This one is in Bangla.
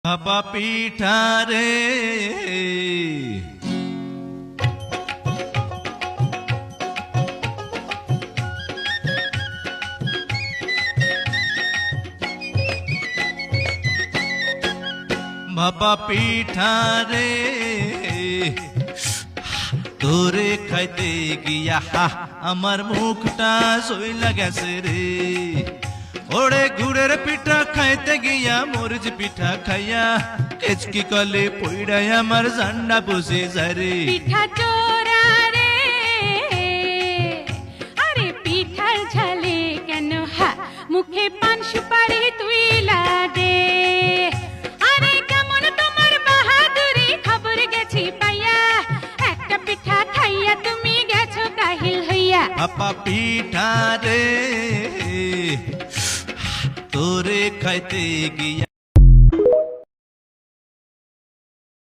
ভাপা পিঠা রে ভাপা পিঠা রে তোরে খাইতে গিয়া আমার মুখটা সইলা গেছে রে। ওরে গুড়ের পিঠা খাইতে গিয়া মরিচ পিঠা খাইয়া কেচকি কলে পইড়াই আমার জান্ডা বসে যায় রে। পিঠা চোরা রে আরে পিঠার ঝালে কেন মুখে পান সুপারি তুই লাগে। আরে কেমন তোমার বাহাদুরি খবর গেছি পাইয়া একটা পিঠা খাইয়া তুমি গেছো কাহিল হইয়া। ভাপা পিঠা রে তোরে খাইতে গিয়া